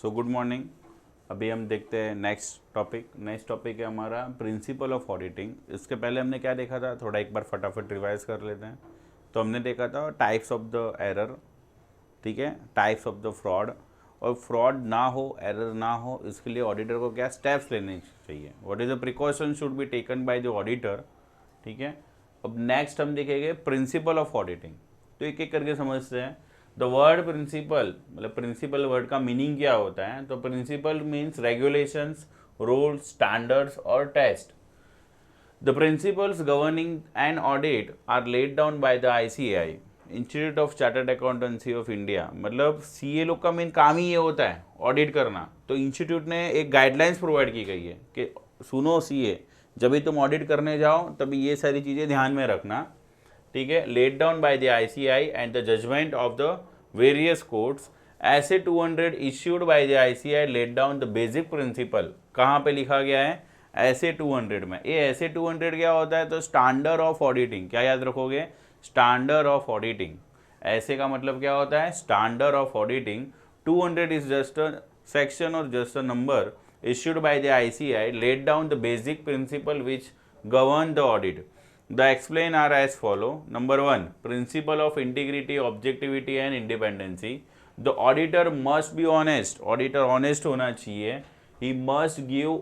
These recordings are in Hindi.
So good morning. अभी हम देखते हैं नेक्स्ट टॉपिक है हमारा प्रिंसिपल ऑफ ऑडिटिंग। इसके पहले हमने क्या देखा था, थोड़ा एक बार फटाफट रिवाइज कर लेते हैं। तो हमने देखा था टाइप्स ऑफ द एरर, ठीक है, टाइप्स ऑफ द फ्रॉड, और फ्रॉड ना हो, एरर ना हो, इसके लिए ऑडिटर को क्या स्टेप्स लेने चाहिए, what is the precaution should be taken by the auditor, ठीक है। अब नेक्स्ट हम देखेंगे प्रिंसिपल ऑफ ऑडिटिंग। तो एक एक करके समझते हैं। द वर्ड प्रिंसिपल, मतलब प्रिंसिपल वर्ड का मीनिंग क्या होता है, तो principle means regulations, rules, standards और test. The principles governing an audit are laid down by the ICAI, institute of chartered accountancy of India. मतलब CA लोग का मेन काम ही ये होता है ऑडिट करना। तो इंस्टीट्यूट ने एक गाइडलाइंस प्रोवाइड की गई है कि सुनो CA, जब भी तुम ऑडिट करने जाओ तभी ये सारी चीज़ें ध्यान में रखना, ठीक है। Laid down by the ICAI and the judgement of the various courts, ऐसे 200 issued by the ICAI laid down the basic principle. कहाँ पे लिखा गया है, ऐसे 200 में। ये ऐसे 200 क्या होता है, तो स्टैंडर्ड ऑफ ऑडिटिंग। क्या याद रखोगे, स्टैंडर्ड ऑफ ऑडिटिंग। ऐसे का मतलब क्या होता है, standard of auditing. 200 is just a section और just a number issued by the ICAI laid down the basic principle which govern the audit. The explain are as follow. Number 1, principle of integrity, objectivity and independency. The auditor must be honest. Auditor honest होना चाहिए. He must give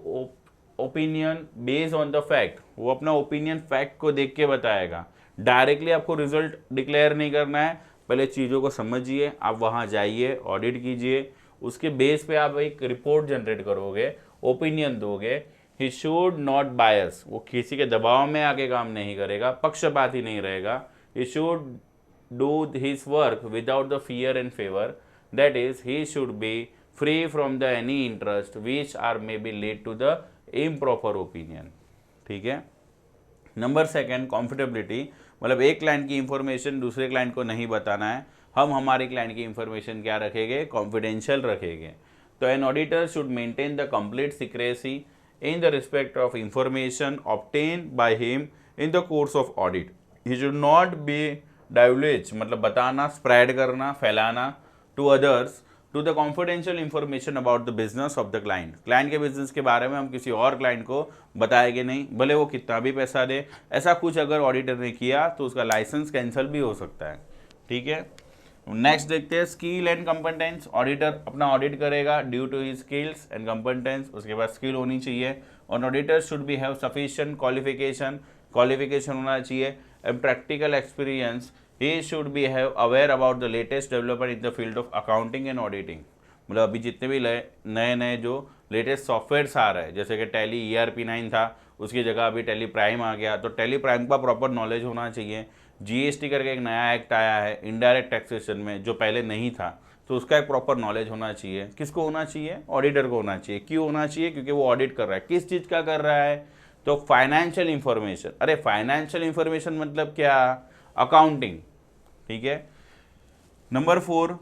opinion based on the fact. वो अपना opinion fact को देख के बताएगा। डायरेक्टली आपको रिजल्ट डिक्लेयर नहीं करना है, पहले चीज़ों को समझिए, आप वहाँ जाइए, ऑडिट कीजिए, उसके बेस पे आप एक रिपोर्ट जनरेट करोगे, ओपिनियन दोगे। ही शुड नॉट बायस, वो किसी के दबाव में आके काम नहीं करेगा, पक्षपाती नहीं रहेगा। He should do his work without the fear and favour, that is he should be free from the any interest which are may be lead to the improper opinion, ठीक है। नंबर 2, कॉम्फर्टेबिलिटी, मतलब एक क्लाइंट की इंफॉर्मेशन दूसरे क्लाइंट को नहीं बताना है। हम हमारे क्लाइंट की इंफॉर्मेशन क्या रखेंगे, कॉन्फिडेंशियल रखेंगे। तो an auditor should maintain the complete secrecy in the respect of information obtain by him in the course of audit. He should not be divulge, मतलब बताना, स्प्रेड करना, फैलाना to others to the confidential information about the business of the client. Client के बिजनेस के बारे में हम किसी और क्लाइंट को बताएंगे नहीं, भले वो कितना भी पैसा दे। ऐसा कुछ अगर ऑडिटर ने किया तो उसका लाइसेंस कैंसिल भी हो सकता है, ठीक है। नेक्स्ट देखते हैं स्किल एंड कंपेटेंस। ऑडिटर अपना ऑडिट करेगा due to his skills and competence, उसके बाद स्किल होनी चाहिए। और auditor should be have sufficient qualification होना चाहिए and practical experience. He should be have aware about the latest development in the field of accounting and auditing. मतलब अभी जितने भी नए नए जो लेटेस्ट सॉफ्टवेयर्स आ रहे हैं, जैसे कि टैली ERP 9 था, उसकी जगह अभी टैली प्राइम आ गया, तो टैली प्राइम का प्रॉपर नॉलेज होना चाहिए। GST करके एक नया एक्ट आया है इनडायरेक्ट टैक्सेशन में, जो पहले नहीं था, तो उसका एक प्रॉपर नॉलेज होना चाहिए। किसको होना चाहिए, ऑडिटर को होना चाहिए। क्यों होना चाहिए, क्योंकि वो ऑडिट कर रहा है। किस चीज़ का कर रहा है, तो फाइनेंशियल इंफॉर्मेशन। अरे फाइनेंशियल इंफॉर्मेशन मतलब क्या, अकाउंटिंग, ठीक है। Number 4,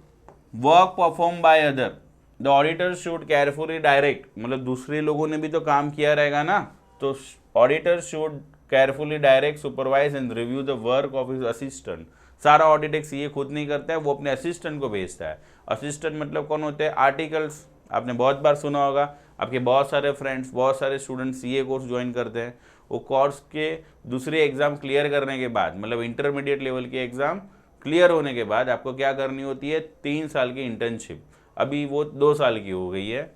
work perform by other. The auditor should carefully direct, मतलब दूसरे लोगों ने भी तो काम किया रहेगा ना, तो auditor should carefully direct, supervise and review the work of his assistant. सारा ऑडिट एक CA खुद नहीं करता है, वो अपने असिस्टेंट को भेजता है। असिस्टेंट मतलब कौन होते हैं, आर्टिकल्स। आपने बहुत बार सुना होगा, आपके बहुत सारे फ्रेंड्स, बहुत सारे स्टूडेंट्स CA कोर्स ज्वाइन करते हैं। वो कोर्स के दूसरे एग्जाम क्लियर करने के बाद, मतलब इंटरमीडिएट लेवल के एग्जाम क्लियर होने के बाद आपको क्या करनी होती है, 3 साल की इंटर्नशिप। अभी वो 2 साल की हो गई है।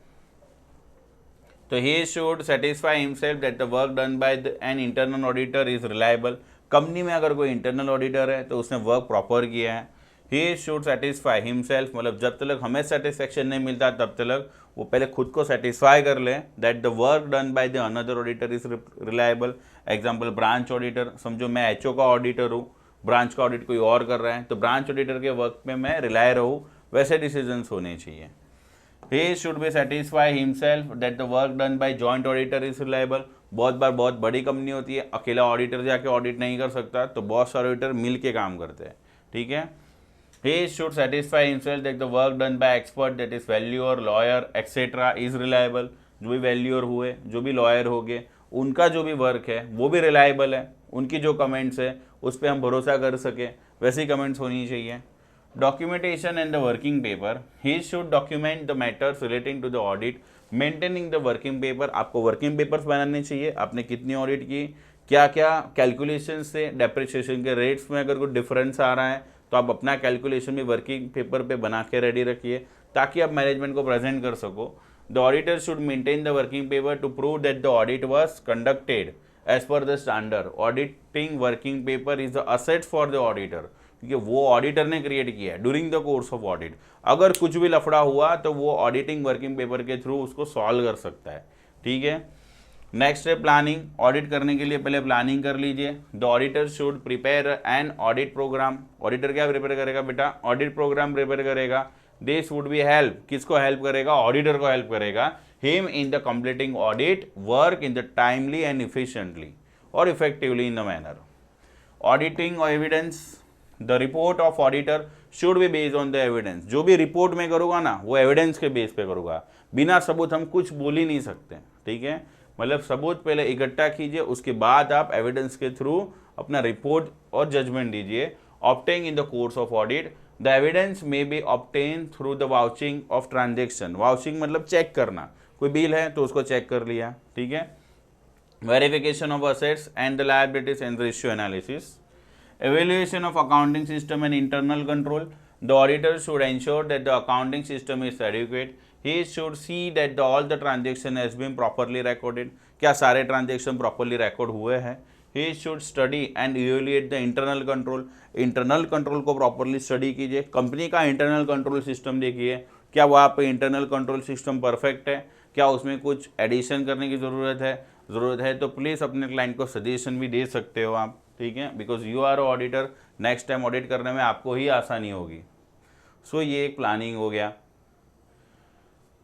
तो he should satisfy himself that the work done by an internal auditor is reliable. Company में अगर कोई इंटरनल ऑडिटर है तो उसने वर्क प्रॉपर किया है। He should satisfy himself, मतलब जब तक हमें सेटिस्फेक्शन नहीं मिलता तब तक वो पहले खुद को सेटिस्फाई कर ले that the work done by the another auditor is reliable. Example branch auditor, समझो मैं HO का ऑडिटर हूँ, ब्रांच का ऑडिट कोई और कर रहा है, तो ब्रांच ऑडिटर के वर्क में मैं रिलाय रहूँ, वैसे डिसीजंस होने चाहिए। He should be satisfy himself that the work done by joint auditor is reliable. बहुत बार बहुत बड़ी कंपनी होती है, अकेला ऑडिटर जाके ऑडिट नहीं कर सकता, तो बहुत सारे ऑडिटर मिल के काम करते हैं, ठीक है। He should satisfy himself that the work done by expert, that is valuer, lawyer, etc. is reliable. जो भी वैल्यूअर हुए, जो भी लॉयर हो गए, उनका जो भी वर्क है वो भी रिलायबल है। उनकी जो कमेंट्स है उस पर हम भरोसा कर सकें, वैसी कमेंट्स होनी चाहिए। documentation and the working paper. He should document the matters relating to the audit, maintaining the working paper. आपको working papers बनाने चाहिए, आपने कितनी ऑडिट की, क्या क्या कैलकुलेशन से डेप्रिसिएशन के रेट्स में अगर कोई डिफरेंस आ रहा है तो आप अपना कैलकुलेशन भी वर्किंग पेपर पे बना के रेडी रखिए ताकि आप मैनेजमेंट को प्रेजेंट कर सको. The auditor should maintain the working paper to prove that the audit was conducted as per the standard. Auditing working paper is the asset for the auditor, क्योंकि वो ऑडिटर ने क्रिएट किया है during the course of audit. अगर कुछ भी लफड़ा हुआ तो वो ऑडिटिंग वर्किंग पेपर के थ्रू उसको सॉल्व कर सकता है. ठीक है. नेक्स्ट है प्लानिंग. ऑडिट करने के लिए पहले प्लानिंग कर लीजिए. The auditor should prepare an audit programme. Auditor क्या प्रिपेयर करेगा बेटा? ऑडिट प्रोग्राम प्रिपेयर करेगा. This would be help. किसको हेल्प करेगा? ऑडिटर को हेल्प करेगा. Him in the completing audit work in the timely and efficiently और effectively in the manner. Auditing और evidence. The report of auditor should be based on the evidence. जो भी रिपोर्ट में करूँगा ना वो एविडेंस के बेस पे करूँगा. बिना सबूत हम कुछ बोल ही नहीं सकते. ठीक है. मतलब सबूत पहले इकट्ठा कीजिए, उसके बाद आप एविडेंस के थ्रू अपना रिपोर्ट और जजमेंट दीजिए. Obtain in the course of audit. The evidence may be obtain through the vouching of transaction. Vouching मतलब चेक करना. कोई बिल है तो उसको चेक कर लिया. ठीक है. Verification of assets and the liabilities and ratio analysis. Evaluation of accounting system and internal control. The auditor should ensure that the accounting system is adequate. He should see that all the transaction has been properly recorded. क्या सारे transaction properly record हुए हैं? He should study and evaluate the internal control. Internal control को properly study कीजिए. कंपनी का internal control system देखिए, क्या वहाँ पे internal control system perfect है, क्या उसमें कुछ एडिशन करने की ज़रूरत है तो प्लीज़ अपने क्लाइंट को सजेशन भी दे सकते हो आप. ठीक है. Because you are auditor. Next time audit करने में आपको ही आसानी होगी. सो ये एक प्लानिंग हो गया.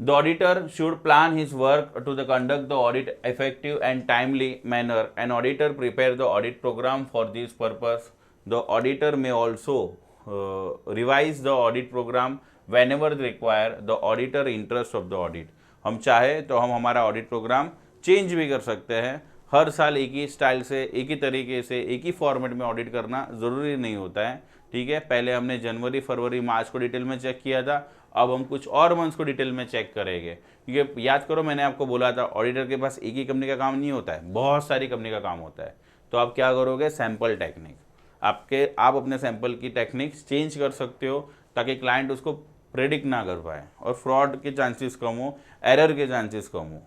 The auditor should plan his work to the conduct the audit effective and timely manner. An auditor prepare the audit programme for this purpose. The auditor may also revise the audit programme whenever require the auditor interest of the audit. हम चाहे तो हम हमारा ऑडिट प्रोग्राम चेंज भी कर सकते हैं. हर साल एक ही स्टाइल से, एक ही तरीके से, एक ही फॉर्मेट में ऑडिट करना ज़रूरी नहीं होता है. ठीक है. पहले हमने जनवरी, फरवरी, मार्च को डिटेल में चेक किया था. अब हम कुछ और मंथ्स को डिटेल में चेक करेंगे. क्योंकि याद करो मैंने आपको बोला था ऑडिटर के पास एक ही कंपनी का काम नहीं होता है, बहुत सारी कंपनी का काम होता है. तो आप क्या करोगे? Sample technique. आप अपने सैंपल की टेक्निक्स चेंज कर सकते हो ताकि क्लाइंट उसको प्रेडिक्ट ना कर पाए और फ्रॉड के चांसेस कम हो, एरर के चांसेस कम हो.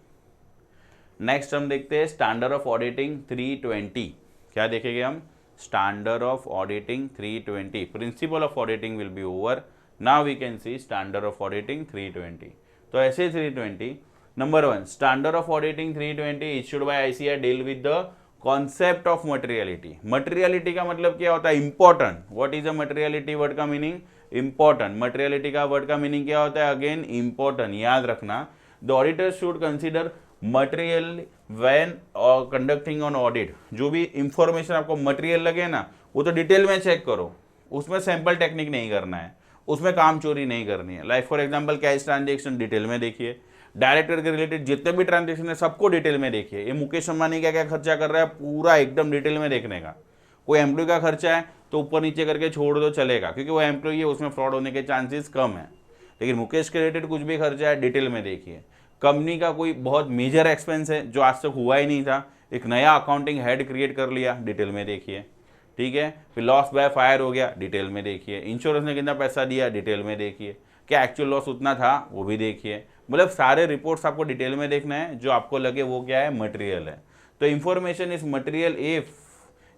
नेक्स्ट हम देखते हैं स्टैंडर्ड ऑफ ऑडिटिंग 320. क्या देखेंगे हम? Standard of auditing 320. Principle of auditing will be over. Now we can see standard of auditing 320. तो ऐसे 320. Number 1, standard of auditing 320 issued by ICAI deal with the concept of materiality. Materiality का मतलब क्या होता है? Important. What is a materiality? Word का मीनिंग इंपॉर्टेंट. मटेरियलिटी का वर्ड का मीनिंग क्या होता है? Again important. याद रखना. The auditor should consider material when conducting on audit. जो भी इंफॉर्मेशन आपको मटेरियल लगे ना वो तो डिटेल में चेक करो. उसमें सैंपल टेक्निक नहीं करना है, उसमें काम चोरी नहीं करनी है. Like for example cash transaction detail में देखिए. डायरेक्टर के रिलेटेड जितने भी ट्रांजेक्शन है सबको डिटेल में देखिए. ये मुकेश अंबानी क्या क्या खर्चा कर रहा है पूरा एकदम डिटेल में देखने का. कोई एम्प्लॉय का खर्चा है तो ऊपर नीचे करके छोड़ दो चलेगा क्योंकि वो एम्प्लॉय है, उसमें फ्रॉड होने के चांसेस कम है. लेकिन मुकेश के रिलेटेड कुछ भी खर्चा है डिटेल में देखिए. कंपनी का कोई बहुत मेजर एक्सपेंस है जो आज तक हुआ ही नहीं था, एक नया अकाउंटिंग हेड क्रिएट कर लिया, डिटेल में देखिए. ठीक है. फिर लॉस बाय फायर हो गया, डिटेल में देखिए. इंश्योरेंस ने कितना पैसा दिया, डिटेल में देखिए. क्या एक्चुअल लॉस उतना था वो भी देखिए. मतलब सारे रिपोर्ट्स आपको डिटेल में देखना है. जो आपको लगे वो क्या है? मटेरियल है. तो information is material if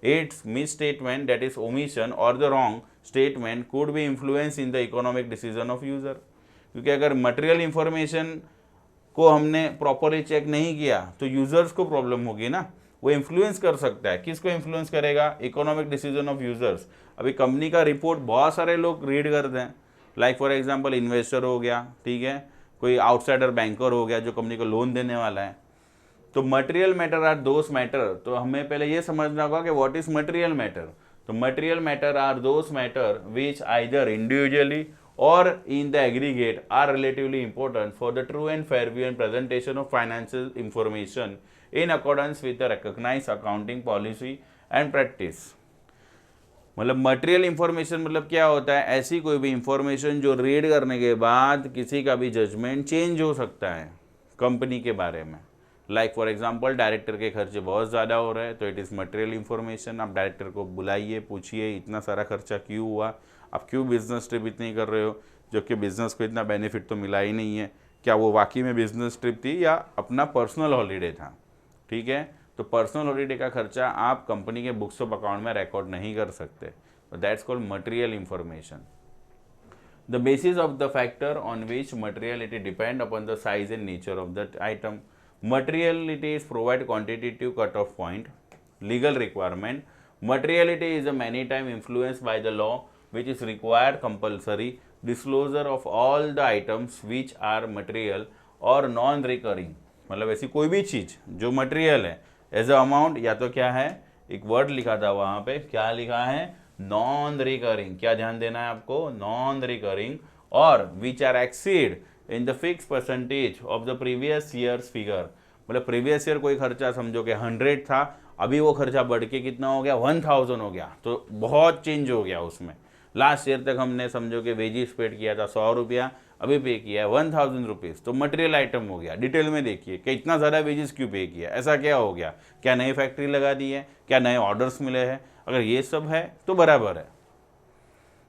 it's misstatement that is omission और the wrong statement could be influence in the economic decision of user. क्योंकि अगर मटेरियल इंफॉर्मेशन को हमने प्रॉपरली चेक नहीं किया तो यूजर्स को प्रॉब्लम होगी ना. वो इन्फ्लुएंस कर सकता है. किसको इन्फ्लुएंस करेगा? Economic decision of users. अभी कंपनी का रिपोर्ट बहुत सारे लोग रीड करते हैं. लाइक फॉर एग्जांपल इन्वेस्टर हो गया. ठीक है. कोई आउटसाइडर बैंकर हो गया जो कंपनी को लोन देने वाला है. तो material matter are those matter. तो हमें पहले ये समझना होगा कि व्हाट इज मटेरियल मैटर. तो material matter are those matter which either individually or in the aggregate are relatively important for the true and fair view and presentation of financial information in accordance with the recognized accounting policy and practice. मतलब मटेरियल इंफॉर्मेशन मतलब क्या होता है, ऐसी कोई भी इंफॉर्मेशन जो रीड करने के बाद किसी का भी जजमेंट चेंज हो सकता है कंपनी के बारे में। लाइक फॉर एग्जांपल डायरेक्टर के खर्चे बहुत ज़्यादा हो रहे हैं तो इट इज़ मटेरियल इंफॉर्मेशन। आप डायरेक्टर को बुलाइए, पूछिए इतना सारा खर्चा क्यों हुआ, आप क्यों बिजनेस ट्रिप इतनी कर रहे हो, जबकि बिजनेस को इतना बेनिफिट तो मिला ही नहीं है। क्या वो वाकई में बिजनेस ट्रिप थी या अपना पर्सनल हॉलीडे था? ठीक है, तो पर्सनल हॉलीडे का खर्चा आप कंपनी के बुक्स ऑफ अकाउंट में रिकॉर्ड नहीं कर सकते, तो that's called material information. The basis of the factor on which materiality depend upon the size and nature of that item. Materiality is provide quantitative cutoff point. Legal requirement. Materiality is a many time influenced by the law which is required compulsory disclosure of all the items which are material or non-recurring. मतलब ऐसी कोई भी चीज़ जो मटेरियल है एज अ अमाउंट, या तो क्या है, एक वर्ड लिखा था वहाँ पे, क्या लिखा है, नॉन रिकरिंग। क्या ध्यान देना है आपको, नॉन रिकरिंग, और which are exceed in the fix percentage of the previous years figure. मतलब प्रीवियस ईयर कोई खर्चा समझो कि 100 था, अभी वो खर्चा बढ़ के कितना हो गया, 1000 हो गया, तो बहुत चेंज हो गया उसमें। लास्ट ईयर तक हमने समझो कि वेजिस पेड किया था 100 रुपया, अभी पे किया है 1000 रुपीज़, तो मटेरियल आइटम हो गया। डिटेल में देखिए कि इतना ज़्यादा वेजेस क्यों पे किया, ऐसा क्या हो गया, क्या नई फैक्ट्री लगा दी है, क्या नए ऑर्डर्स मिले हैं, अगर ये सब है तो बराबर है।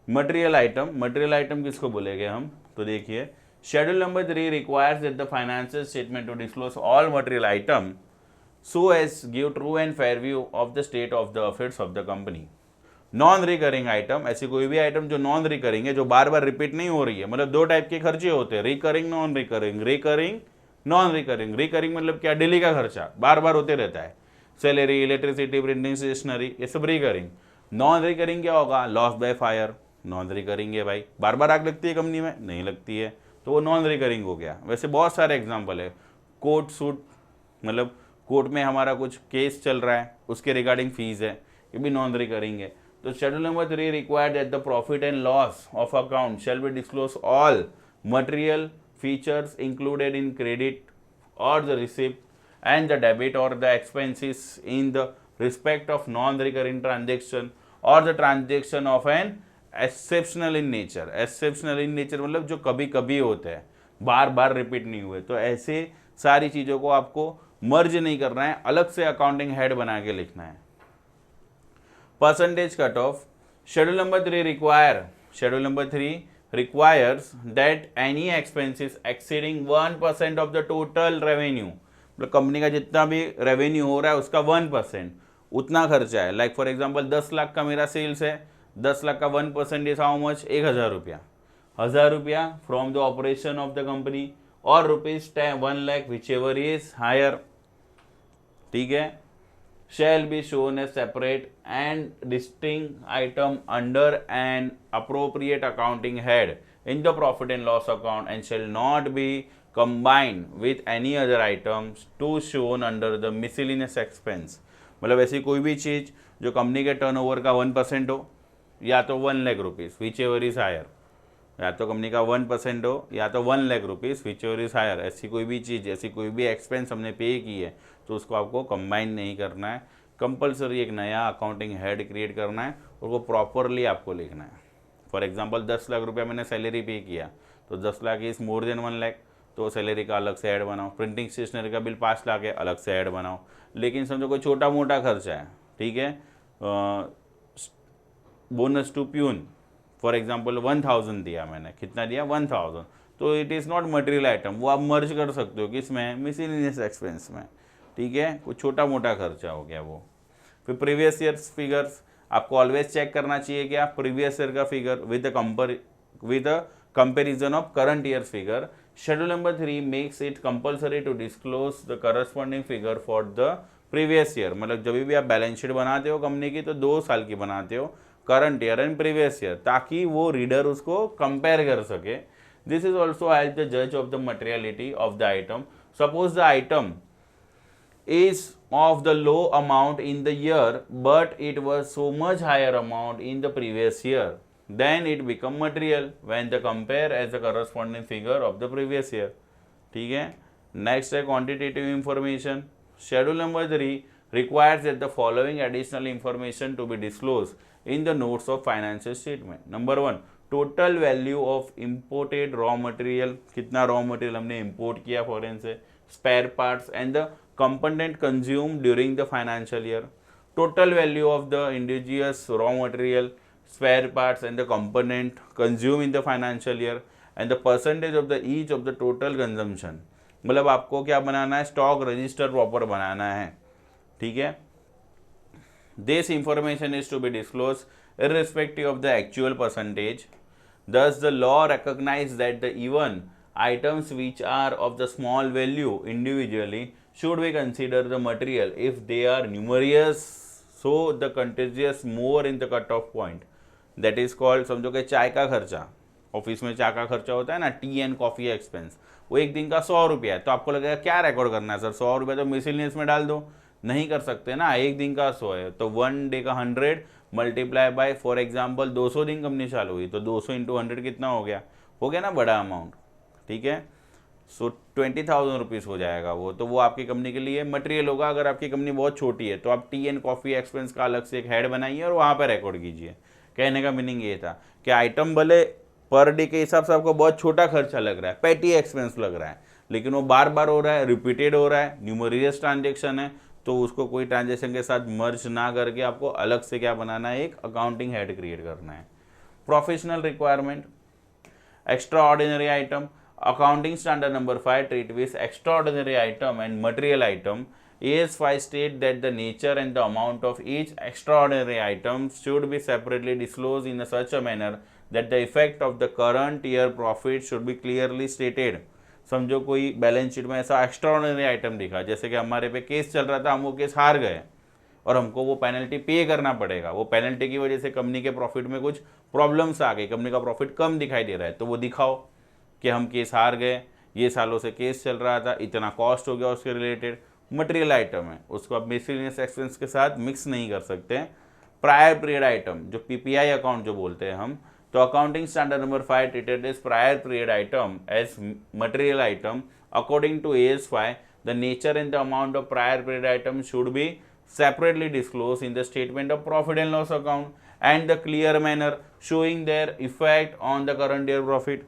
मटेरियल आइटम किसको बोलेंगे हम, तो देखिए schedule number 3 requires that the financial statement to disclose all material item so as give true and fair view of the state of the affairs of the company. Non recurring item, ऐसी कोई भी आइटम जो नॉन रिकरिंग है, जो बार बार रिपीट नहीं हो रही है। मतलब दो टाइप के खर्चे होते हैं, recurring non recurring. Recurring non recurring, recurring मतलब क्या, डेली का खर्चा बार बार होते रहता है, सैलरी, इलेक्ट्रिसिटी, प्रिंटिंग, स्टेशनरी, ये सब रिकरिंग। नॉन रिकरिंग क्या होगा, loss by fire, non recurring है भाई, बार बार आग लगती है कंपनी में, नहीं लगती है, तो वो नॉन रिकरिंग हो गया। वैसे बहुत सारे एग्जाम्पल है, कोर्ट सूट, मतलब कोर्ट में हमारा कुछ केस चल रहा है, उसके रिगार्डिंग फीस है, ये भी नॉन रिकरिंग है। तो schedule number 3 required that the profit and loss of account shall be disclose all material features included in credit or the receipt and the debit or the expenses in the respect of non-recurring transaction or the transaction of an exceptional in nature। exceptional in nature मतलब जो कभी कभी होते हैं, बार बार रिपीट नहीं हुए, तो ऐसे सारी चीज़ों को आपको मर्ज नहीं करना है, अलग से अकाउंटिंग हेड बना के लिखना है। Percentage cut off, schedule number 3 requires that any expenses exceeding 1% of the total revenue, मतलब कंपनी का जितना भी रेवेन्यू हो रहा है उसका 1% उतना खर्चा है। लाइक फॉर एग्जांपल 10 लाख का मेरा सेल्स है, 10 लाख का 1% इज हाउ मच, 1000 रुपया, 1000 रुपया from the operation of the company, और ₹1 lakh whichever is higher, ठीक है, shall be shown as separate and distinct item under an appropriate accounting head in the profit and loss account and shall not be combined with any other items to shown under the miscellaneous expense। मतलब ऐसी कोई भी चीज़ जो कंपनी के टर्नओवर का 1% हो, या तो 1 lakh rupees whichever is higher, या तो कंपनी का 1% हो या तो 1 lakh rupees whichever is higher, ऐसी कोई भी चीज़, ऐसी कोई भी एक्सपेंस हमने पे की है तो उसको आपको कंबाइन नहीं करना है। कंपलसरी एक नया अकाउंटिंग हेड क्रिएट करना है और वो प्रॉपरली आपको लिखना है। फॉर एग्जांपल 10 लाख रुपया मैंने सैलरी पे किया, तो 10 lakh is more than 1 lakh, तो सैलरी का अलग से ऐड बनाओ। प्रिंटिंग स्टेशनरी का बिल 5 लाख है, अलग से ऐड बनाओ। लेकिन समझो कोई छोटा मोटा खर्चा है, ठीक है, bonus to peon for example 1000 दिया मैंने, कितना दिया, 1000, तो it is not material item, वो आप मर्ज कर सकते हो किसमें, मिसलेनियस एक्सपेंस में, ठीक है, कुछ छोटा मोटा खर्चा हो गया वो। फिर प्रीवियस ईयर्स फिगर्स, आपको ऑलवेज चेक करना चाहिए क्या, प्रीवियस ईयर का figure with comparison of current year figure. Schedule number 3 makes it compulsory to disclose the corresponding figure for the previous year. मतलब जब भी आप बैलेंस शीट बनाते हो कंपनी की तो 2 साल की बनाते हो, current year and previous year, ताकि वो रीडर उसको कंपेयर कर सके। This is also help the जज of the materiality of the item. Suppose the item is of the low amount in the year but it was so much higher amount in the previous year, then it become material when the compare as the corresponding figure of the previous year, ठीक है। नेक्स्ट है quantitative information. Schedule number 3 requires that the following additional information to be disclosed in the notes of financial statement. Number 1, total value of imported raw material, कितना raw material हमने import किया foreign से, spare parts and the component consumed during the financial year, total value of the indigenous raw material, spare parts and the component consumed in the financial year and the percentage of the each of the total consumption. मतलब आपको क्या बनाना है, स्टॉक रजिस्टर प्रॉपर बनाना है, ठीक है. This information is to be disclosed irrespective of the actual percentage. Thus, the law recognizes that the even items which are of the small value individually should be considered the material if they are numerous, so the contagious more in the cutoff point. That is called, समझो कि चाय का खर्चा, ऑफिस में चाय का खर्चा होता है ना, टी एंड कॉफ़ी एक्सपेंस, वो एक दिन का 100 रुपया है. तो आपको लगेगा क्या रिकॉर्ड करना है सर, 100 रुपया तो मिसलेनियस में डाल दो. नहीं कर सकते ना, एक दिन का 100 है तो 1 डे का 100 मल्टीप्लाई बाय, फॉर एग्जांपल 200 दिन कंपनी चालू हुई तो 200 इंटू 100 कितना हो गया ना बड़ा अमाउंट, ठीक है. सो 20,000 रुपीज़ हो जाएगा वो, तो वो आपकी कंपनी के लिए मटेरियल होगा. अगर आपकी कंपनी बहुत छोटी है तो आप टी एंड कॉफ़ी एक्सपेंस का अलग से एक हेड बनाइए और वहाँ पर रिकॉर्ड कीजिए. कहने का मीनिंग ये था कि आइटम भले पर डे के हिसाब से आपको बहुत छोटा खर्चा लग रहा है, पेटी एक्सपेंस लग रहा है, लेकिन वो बार बार हो रहा है, रिपीटेड हो रहा है, न्यूमरियस ट्रांजेक्शन है, तो उसको कोई ट्रांजेक्शन के साथ मर्ज ना करके आपको अलग से क्या बनाना है, एक अकाउंटिंग हेड क्रिएट करना है. Professional requirement, extra ordinary item. Accounting standard number 5 treat with extraordinary item and material item. AS5 state that the nature and the amount of each extraordinary item should be separately disclosed in such a manner that the effect of the current year profit should be clearly stated. समझो कोई बैलेंस शीट में ऐसा एक्स्ट्राऑर्डिनरी आइटम दिखा, जैसे कि हमारे पे केस चल रहा था, हम वो केस हार गए और हमको वो पेनल्टी पे करना पड़ेगा. वो पेनल्टी की वजह से कंपनी के प्रॉफिट में कुछ प्रॉब्लम्स आ गई, कंपनी का प्रॉफिट कम दिखाई दे रहा है, तो वो दिखाओ कि हम केस हार गए, ये सालों से केस चल रहा था, इतना कॉस्ट हो गया उसके रिलेटेड. मटेरियल आइटम है, उसको आप मिसलेनियस एक्सपेंस के साथ मिक्स नहीं कर सकते. प्रायर पीरियड आइटम, जो पीपीआई अकाउंट जो बोलते हैं हम, तो accounting standard number 5 treated as prior period item as material item. According to AS5, the nature and the amount of prior period item should be separately disclosed in the statement of profit and loss account and the clear manner showing their effect on the current year profit.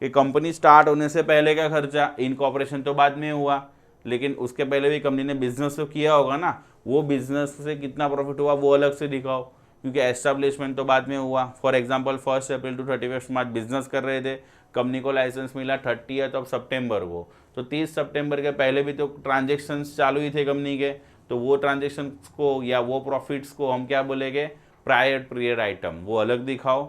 कि कंपनी स्टार्ट होने से पहले का खर्चा, इनकॉर्पोरेशन तो बाद में हुआ, लेकिन उसके पहले भी कंपनी ने बिजनेस तो किया होगा ना, वो बिजनेस से कितना प्रॉफिट हुआ वो अलग से दिखाओ, क्योंकि एस्टेब्लिशमेंट तो बाद में हुआ. For example 1 April to 31 March business कर रहे थे, कंपनी को लाइसेंस मिला 30 सितंबर को, तो 30 सितंबर के पहले भी तो ट्रांजेक्शन्स चालू ही थे कंपनी के, तो वो ट्रांजेक्शन को या वो प्रॉफिट्स को हम क्या बोलेंगे, प्रायर पीरियड आइटम, वो अलग दिखाओ,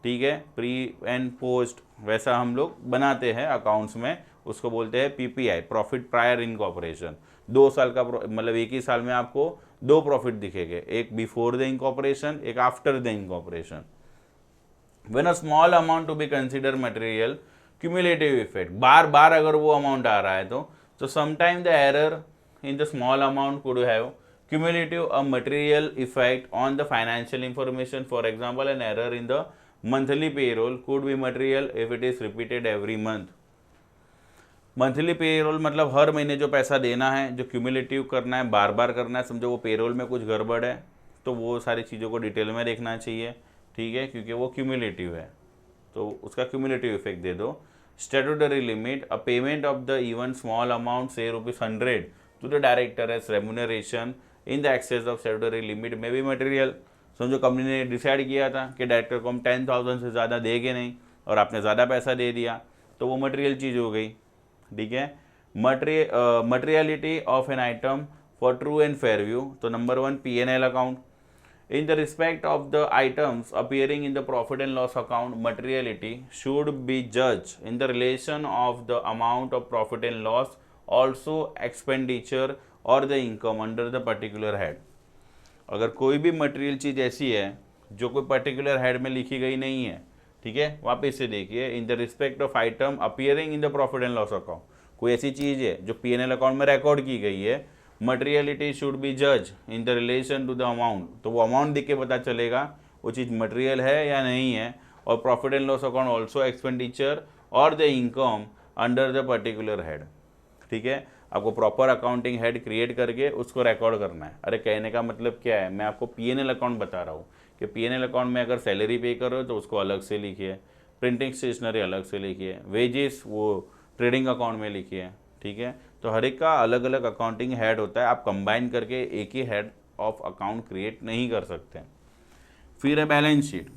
ठीक है. प्री एंड पोस्ट वैसा हम लोग बनाते हैं अकाउंट्स में, उसको बोलते हैं पीपीआई, प्रॉफिट प्रायर इनकॉर्पोरेशन. 2 साल का मतलब एक ही साल में आपको 2 प्रॉफिट दिखेंगे, एक बिफोर द इनकॉर्पोरेशन, एक after the incorporation. When a small amount to be consider material, cumulative effect, बार बार अगर वो अमाउंट आ रहा है तो sometime the error in the small amount could have cumulative a material effect on the financial information. For example, an error in the monthly payroll could be material if it is repeated every month. Monthly payroll मतलब हर महीने जो पैसा देना है, जो क्यूमुलेटिव करना है, बार बार करना है. समझो वो पेरोल में कुछ गड़बड़ है तो वो सारी चीज़ों को डिटेल में देखना चाहिए, ठीक है, क्योंकि वो क्यूमुलेटिव है, तो उसका क्यूमुलेटिव इफेक्ट दे दो. Statutory limit, a payment of the even small amount से ₹100 to the director as remuneration in the excess of statutory limit में भी मटेरियल. समझो कंपनी ने डिसाइड किया था कि डायरेक्टर को हम 10,000 से ज़्यादा देंगे नहीं और आपने ज़्यादा पैसा दे दिया, तो वो मटेरियल चीज़ हो गई, ठीक है. Materiality of an item for true and fair view, तो number 1 P&L account. In the respect of the items appearing in the profit and loss account, materiality should be judged in the relation of the amount of profit and loss, also expenditure or the income under the particular head. अगर कोई भी मटेरियल चीज़ ऐसी है जो कोई पर्टिकुलर हेड में लिखी गई नहीं है, ठीक है, वापस से देखिए, इन the respect of item appearing in the profit and loss account, कोई ऐसी चीज़ है जो P&L अकाउंट में रिकॉर्ड की गई है, मटेरियलिटी शुड बी जज in the relation to the amount, तो वो अमाउंट देख के पता चलेगा वो चीज़ मटेरियल है या नहीं है. और profit and loss account also expenditure और the income under the particular head, ठीक है. आपको प्रॉपर अकाउंटिंग हेड क्रिएट करके उसको रिकॉर्ड करना है। अरे कहने का मतलब क्या है, मैं आपको P&L अकाउंट बता रहा हूँ कि P&L अकाउंट में अगर सैलरी पे करो तो उसको अलग से लिखिए, प्रिंटिंग स्टेशनरी अलग से लिखिए, वेजेस वो ट्रेडिंग अकाउंट में लिखिए, ठीक है। तो हर एक का अलग अलग अकाउंटिंग हेड होता है, आप कंबाइन करके एक ही हेड ऑफ अकाउंट क्रिएट नहीं कर सकते। फिर है balance sheet.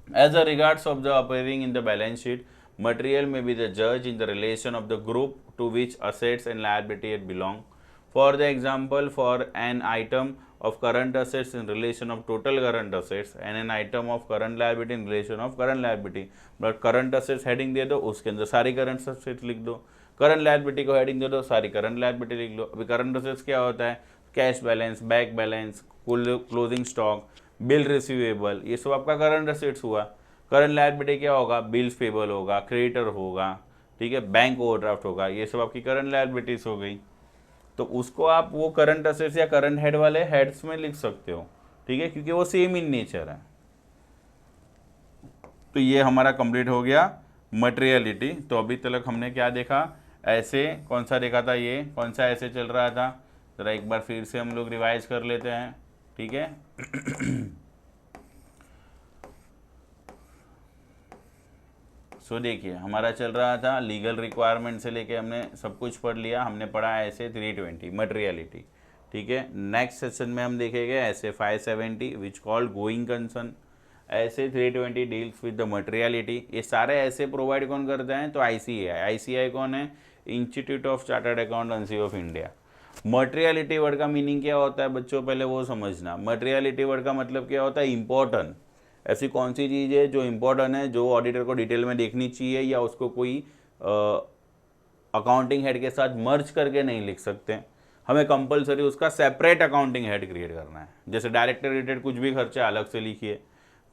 As a regards of the appearing in the balance sheet, material may be the judge in the relation of the group to which assets and liabilities belong. For the example, for an item of current assets in relation of total current assets and an item of current liability in relation of current liability. But current assets heading दे दो, उसके अंदर सारी current assets लिख दो, करंट लायबिलिटी को हेडिंग दे दो, सारी करंट लायबिलिटी लिख लो। अभी करंट असेट्स क्या होता है, cash balance, bank balance, closing stock, bill receivable, ये सब आपका करंट असेट्स हुआ। करंट लायबिलिटी क्या होगा, बिल्स पेबल होगा, क्रेडिटर होगा, ठीक है, बैंक ओवरड्राफ्ट होगा, ये सब आपकी करंट लायबिलिटीज हो गई। तो उसको आप वो करंट असेट्स या करंट हेड वाले हेड्स में लिख सकते हो, ठीक है, क्योंकि वो सेम इन नेचर है। तो ये हमारा कंप्लीट हो गया मटेरियलिटी। तो अभी तक हमने क्या देखा, ऐसे कौन सा देखा था, ये कौन सा ऐसे चल रहा था, ज़रा एक बार फिर से हम लोग रिवाइज कर लेते हैं, ठीक है। सो देखिए हमारा चल रहा था लीगल रिक्वायरमेंट से लेके हमने सब कुछ पढ़ लिया, हमने पढ़ा ऐसे 320 मटेरियलिटी, ठीक है। नेक्स्ट सेशन में हम देखेंगे ऐसे 570 विच कॉल्ड गोइंग कंसर्न, ऐसे 320 डील्स विद द मटेरियलिटी। ये सारे ऐसे प्रोवाइड कौन करते हैं, तो ICAI। ICAI कौन है, institute of chartered accountancy of India. Materiality word का मीनिंग क्या होता है बच्चों, पहले वो समझना। मटेरियलिटी वर्ड का मतलब क्या होता है, इंपॉर्टेंट। ऐसी कौन सी चीज़ है जो इंपॉर्टेंट है, जो ऑडिटर को डिटेल में देखनी चाहिए, या उसको कोई अकाउंटिंग हेड के साथ मर्ज करके नहीं लिख सकते, हमें कंपलसरी उसका सेपरेट अकाउंटिंग हेड क्रिएट करना है। जैसे डायरेक्टर रिलेटेड कुछ भी खर्चा अलग से लिखिए,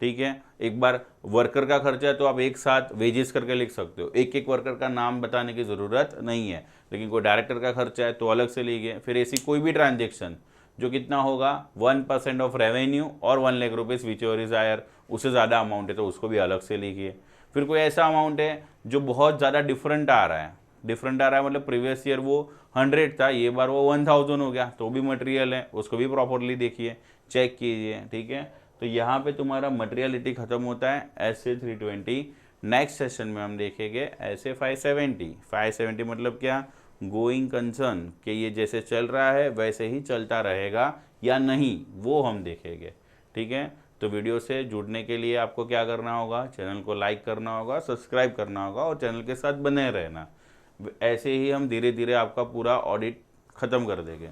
ठीक है। एक बार वर्कर का खर्चा है तो आप एक साथ वेजेस करके लिख सकते हो, एक एक वर्कर का नाम बताने की ज़रूरत नहीं है। लेकिन कोई डायरेक्टर का खर्चा है तो अलग से लिखिए। फिर ऐसी कोई भी ट्रांजेक्शन जो कितना होगा 1% ऑफ रेवेन्यू और 1 lakh rupees whichever is higher, उससे ज़्यादा अमाउंट है तो उसको भी अलग से लिखिए। फिर कोई ऐसा अमाउंट है जो बहुत ज़्यादा डिफरेंट आ रहा है, मतलब प्रीवियस ईयर वो 100 था, ये बार वो 1000 हो गया, तो भी मटेरियल है, उसको भी प्रॉपरली देखिए, चेक कीजिए, ठीक है। तो यहाँ पे तुम्हारा मटेरियलिटी खत्म होता है ऐसे 320। नेक्स्ट सेशन में हम देखेंगे ऐसे 570 मतलब क्या, गोइंग कंसर्न, कि ये जैसे चल रहा है वैसे ही चलता रहेगा या नहीं, वो हम देखेंगे, ठीक है। तो वीडियो से जुड़ने के लिए आपको क्या करना होगा, चैनल को लाइक करना होगा, सब्सक्राइब करना होगा और चैनल के साथ बने रहना। ऐसे ही हम धीरे धीरे आपका पूरा ऑडिट ख़त्म कर देंगे।